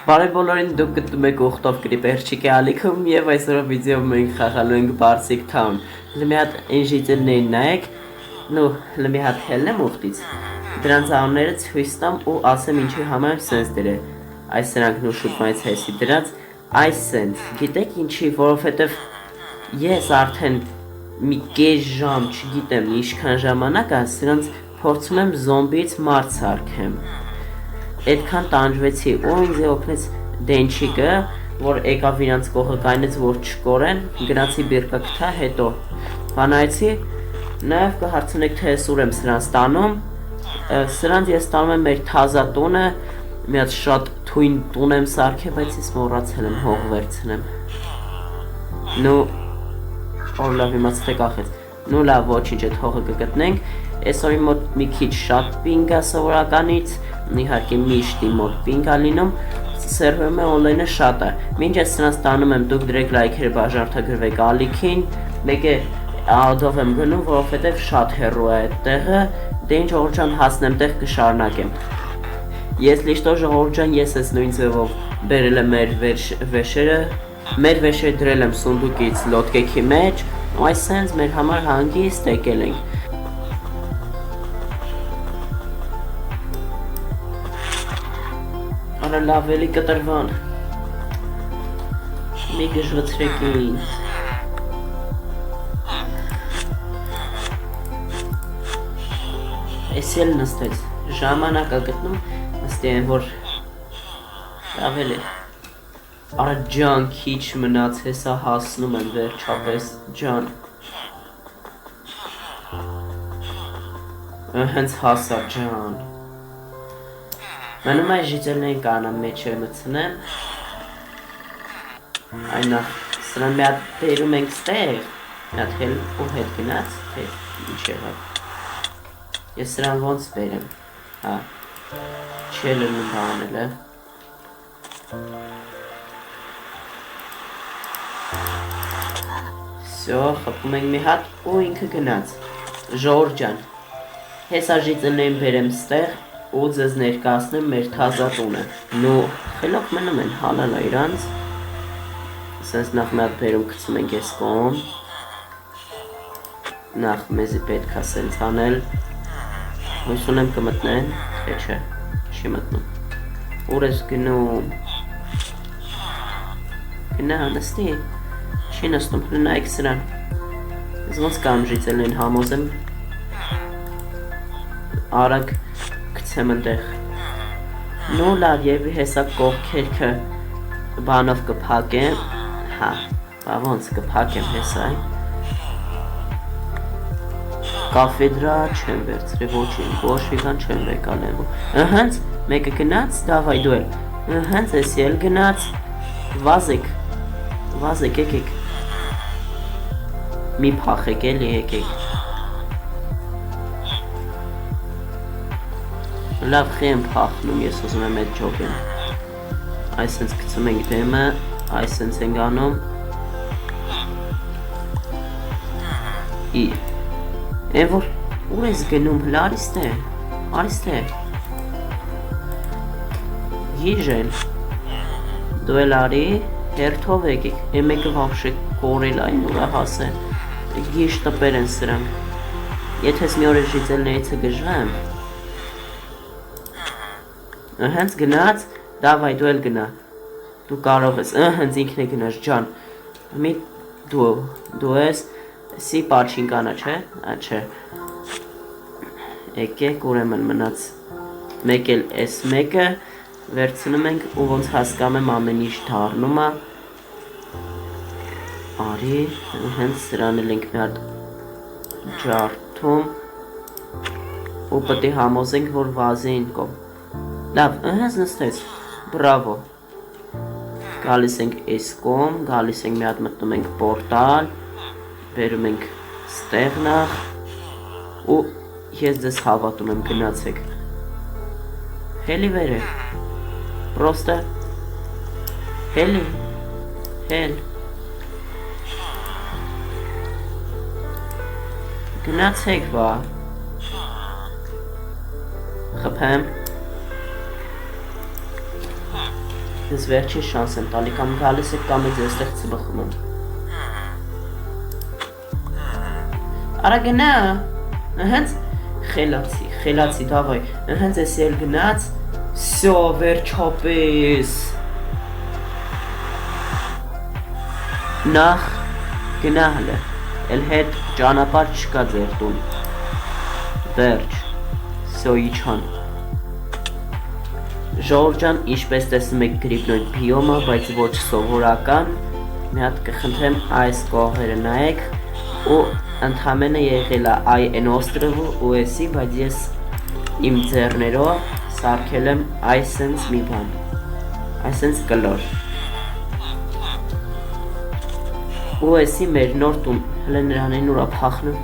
Բարև բոլորին, դուք գտնում եք ուխտով գրիպ էրջիկ է ալիքում և այսօրով վիդեով մենք խաղալու ենք Barsic Town լմի հատ են ժիծելներին նայեք նու լմի հատ հելն եմ ուխտից դրանց անունները ցույց տամ ու ասեմ ինչի համար սենց դրե այս սրանք նու շուտ մայց հեսի դրած այս սենց գիտեք ինչի որովհետև ես արդեն մի կես ժամ չգիտեմ ինչքան ժամանակ սրանց փորձում եմ զոմբից մարդ սարքեմ Այդքան տանջվեցի ու ինձ օգնեց դենչիկը, որ եկավ իրանց կողը կայնեց, որ չկորեն, գնացի բիրկա կթա, հետո բանայեցի, նաև կհարցնեք, թե ես ուր եմ սրանց տանում, սրանց ես տանում եմ մեր թազա տունը, մի հատ շատ թույն տուն եմ սարքել, բայց ես մոռացել եմ հող վերցնեմ, նու, որ լավ իմացել եք ախեց, նու լավ ոչինչ այդ հողը կգտնենք, այսօր իմ մոտ մի քիչ շատ պինգ է սովորականից, իհարկե միշտ իմ մոտ պինգ է լինում, սերվերում է օնլայնը շատ է, մինչ ես սրանց տանում եմ, դուք դրեք լայքերը բաժանորդագրվեք ալիքին, մեկ է ադով եմ գնում, որովհետև շատ հեռու է այդ տեղը, դե ինչ ժողովուրդ ջան հասնեմ տեղ կշարունակեմ, если что ժողովուրդ ջան ես ես նույն ձևով բերել եմ մեր վեշերը դրել եմ սունդուկից լոդկեքի մեջ, ու այս սենց մեր համար հանգիստ եկել ենք Արա լավ էլի կտրվան մի գժվցրեք ինձ Էսի էլ նստեց ժամանակ է գտնում նստի են որ լավ էլի Արա ջան քիչ մնաց հեսա հասնում եմ վերջապես ջան Հենց հասա ջան Մնում այս ժիծելներին կանամ մեջ է մցնեմ Այնախ սրան մի հատ բերում ենք ստեղ Մի հատ հել ու հետ գնաց թե ինչ եղավ Ես սրան ոնց բերեմ Հա Չէ լնում բանել է Սյո խպում ենք մի հատ ու ինքը գնաց Ժողոր ջան Հեսա ժիծելներին բերեմ ստեղ ու ձեզ ներկայացնեմ մեր թազա տունը նու խելոք մնում են հալալա իրանց սենց նախ մի հատ բերում գցում ենք ես կողմ նախ մեզի պետք է սենց անել հույս ունեմ կմտնեն թե չէ չի մտնում ուր ես գնում գնա նստի չի նստում նայեք սրան ես ոնց կամ ժիծելներին համոզեմ արագ գցեմ ընդեղ նու լավ և հեսա կողքերքը բանով կպակեմ հա բավոնց կպակեմ հեսա կաֆեդրա չեմ վերցրի ոչին գոշվիկան չեմ վեկալեմ հենց մեկը գնաց դավայ դու էլ հենց եսի էլ գնաց վազեք եկեք մի պախեք էլի եկեք Լավ խի եմ պախնում, ես ուզում եմ այդ ջոգեմ Այս սենց գցում ենք դեմը, այս սենց ենք անում Են որ ուր ես գնում, հլա արիստ է Գիժեն Դու էլ արի, հերթով եկեք Եմ եկը վաղշե կորել այն ուրա հասեն Գիշ տպեր են սրանք Եթե ես մի օր է ժիծելներիցը գժվեմ Հենց գնաց, դավայ դու էլ գնա, դու կարող ես, հենց ինքն է գնաս ջան, մի դու ես, սի պաչին կանա չէ, չէ, եկեք ուրեմն մնաց, մեկ էլ ես մեկը, վերցնում ենք ու ոնց հասկամ եմ ամեն ինչ դարնում է, արի, հենց սրան էլ ենք մի հատ ջարդում, ու պտի համոզենք, որ վազեին կոմ, Լավ, հենց նստեց, բրավո Գալիս ենք այս կոմ, գալիս ենք մի հատ մտնում ենք պորտալ Բերում ենք ստեղ նախ Ու ես ձեզ հավատում եմ գնացեք Հելի վեր է Պրոստը Հելի Հել Գնացեք վա Խփեմ Ես վերջին շանս եմ տալի, կամ գալիս եք կամ ես այստեղ ծբխում եմ։ Արա գնա, հենց խելացի, դավայ, հենց ես էլ գնաց, սյո, վերջապես։ Նախ գնա հլը, էլ հետ ճանապարհ չկա ձեր տուն։ Վերջ, սյո իջան։ Ժողովուրդ ջան, ինչպես տեսնում եք գրիպնոիդ բիոմը, բայց ոչ սովորական, մի հատ կխնդրեմ այս կողերը նայեք ու ընդհանրապես եղել է այն օստրովը ու էսի, բայց ես իմ ձեռներով սարքել եմ այսենց մի բան, այսենց կլոր։ Ու էսի մեր նոր տուն, հլը նրանին ուրա փախնում,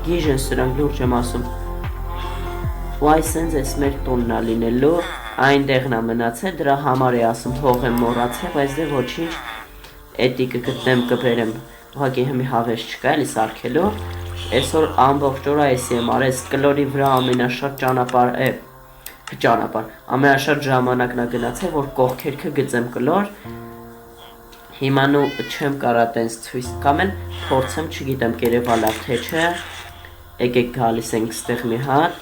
գիժ են սրանք լուրջ եմ ասում։ Ու այսենց ես մեր տունն է լինելու, այնտեղն է մնացել, դրա համար է ասում հող եմ մոռացել, բայց դե ոչինչ, էդի կգտնեմ կբերեմ, ուղղակի հիմի հավես չկա էլի սարքելու, այսօր ամբողջ օր այսի եմ արել, կլորի վրա ամենաշատ ամենաշատ ժամանակն է գնացել, որ կողքերքը գծեմ կլոր, հիմա նու չեմ կարա տենց ցույց կամ էլ փորձեմ, չգիտեմ կերևա լավ թե չէ, եկեք գալիս ենք ստեղ մի հատ,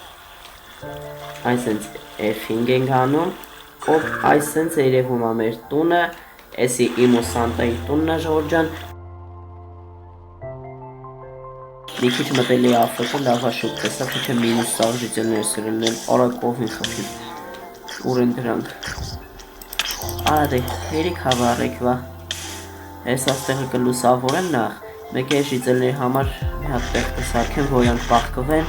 այսենց F5 ենք անում, ով այսենց երևում է մեր տունը, էսի իմ ու Սանտայի տունն է ժողովուրդ ջան։ Մի քիչ մտելի աֆրիկը լավաշուկ տեսա, թե չէ մինուս սաղժիծելներ սրելն արա կողին խփի, ուր են դրանք։ Արա դե, հերիք հավարեք վա, ես աստեղը կլուսավորեմ նախ, մեկ է ժիծելների համար մի հատ տեղ կսարքեմ, որանք պաղկվեն,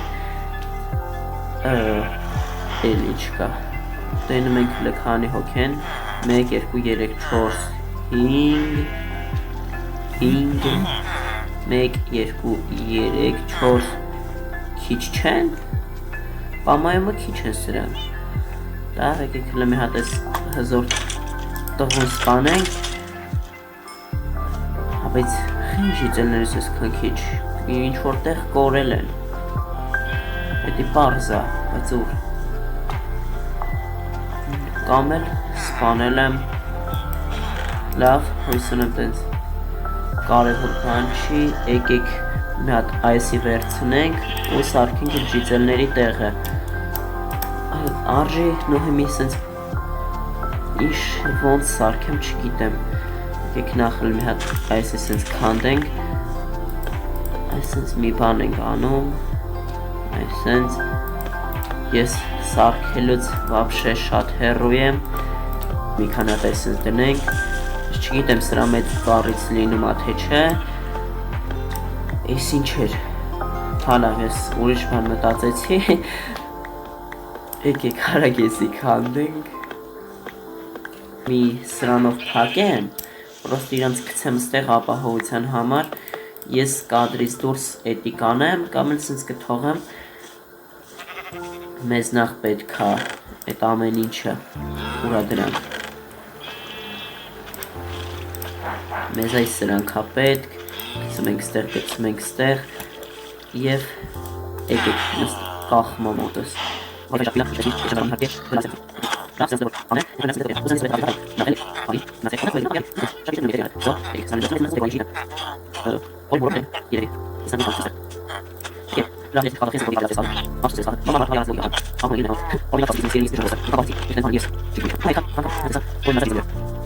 էլի չկա, տենում ենք լքանի հոգ են, 1, 2, 3, 4, 5, 1, 2, 3, 4, քիչ չեն, պամայումը քիչ են սրան, տաղ եկեք հլը մի հատ ես հզոր տղուն սպանենք, բայց խինչ իծելներս ես կան քիչ, ինչ որտեղ կորել են, հետի պարզա, բայց ուր, կամ էլ սպանել եմ, լավ, հույսուն եմ տենց կարևոր բան չի, եկեք մի հատ այսի վերցնենք ու սարքենք ջիծելների տեղը, արժի նու հիմի սենց ինչ ոնց սարքեմ չգիտեմ, եկեք նախլ մի հատ այսի սենց կանդենք, այսենց մի բան ենք անում, այսենց, ես սարքելուց վաբշե շատ հեռու եմ, մի քանի հատ այսպես դնենք, չգիտեմ սրա մեծ բառից լինում թե չէ, այս ինչ էր, հալավ ես ուրիշ բան մտածեցի, եկեք հարակ եսի կանդենք, մի սրանով փակեմ, պրոստ իրանց կցեմ ստեղ ապահովության համար, ես կադրից դուրս էդի կանեմ, կամ էլ սենց կթողեմ, մեզ նախ պետք է այդ ամեն ինչը ուրա դրանք մեզ այս սրանք է պետք գցում ենք ստեղ և եկեք նստ կախմա մոտս Լավ ես խաղացես որ դիալես ալ, ապստես ալ, մամա հարյաս որ ալ, ամեն ինչ ալ, օրինակ ասի սիրի սիրի դրոս, կապացի, ես նայես, ճիգի, հայ կա, որ նայես դեր,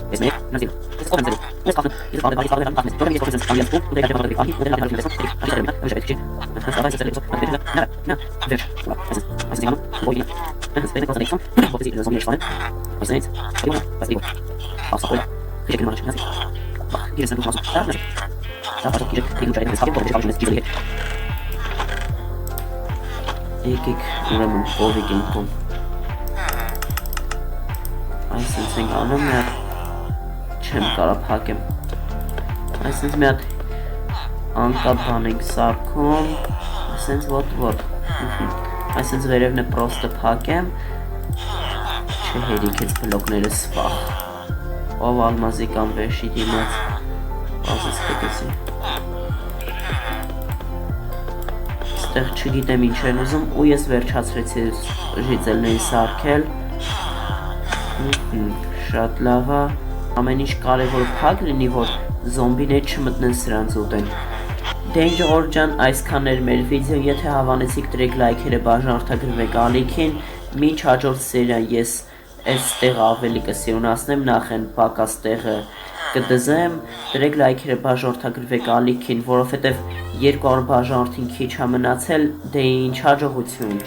ես նայ, նայես, ես կողեմ դեր, ես կախեմ, ես բարի անդամես, որ ես կողեմ ամիաս ու դե գարի բարի, ու դե գարի բարի, այս դեր, այս դեր, ես ավայս դեր, նա, դեր, այս դիալը, ոյի, ես պետք է կոստանիքսոն, ոպեսի զոմի շտան, այս նայես, այո, այս դիո, ասապոյ, քիչ կնոջ, նայես, բախ, գիրես դու մասը, նայես, դա բաժը քիչ, դու ճայ ես խապի, որ դե բաժը ճիգի Եկեք ուրեմն կովիկ ենք տուն Այսենց ենք անում մի հատ չեմ կարա փակեմ Այսենց մի հատ անկապ բան ենք սարքում Այսենց ոտ Այսենց վերևն է պրոստը փակեմ Չհերիք ես բլոկները սպախ Ով ալմազի կամ վեշի դիմաց Բազես կտեսի Ստեղ չգիտեմ ինչ են ուզում ու ես վերջացրեցի ժիծելների սարքել Շատ լավ է, ամեն ինչ կարևոր փակ լինի, որ զոմբիներ չմտնեն սրանց ուտեն։ Դե ժողովուրդ ջան, այսքան էր մեր վիդեոն, եթե հավանեցիք դրեք լայքերը, բաժանորդագրվեք ալիքին, մինչ հաջորդ սերիան ես այս տեղը ավելի կսիրունացնեմ, նախ են պակաս տեղը կդզեմ, դրեք լայքերը, բաժանորդագրվեք ալիքին, որովհետև 200 բաժանորդին քիչ է մնացել, դե ինչ հաջողություն։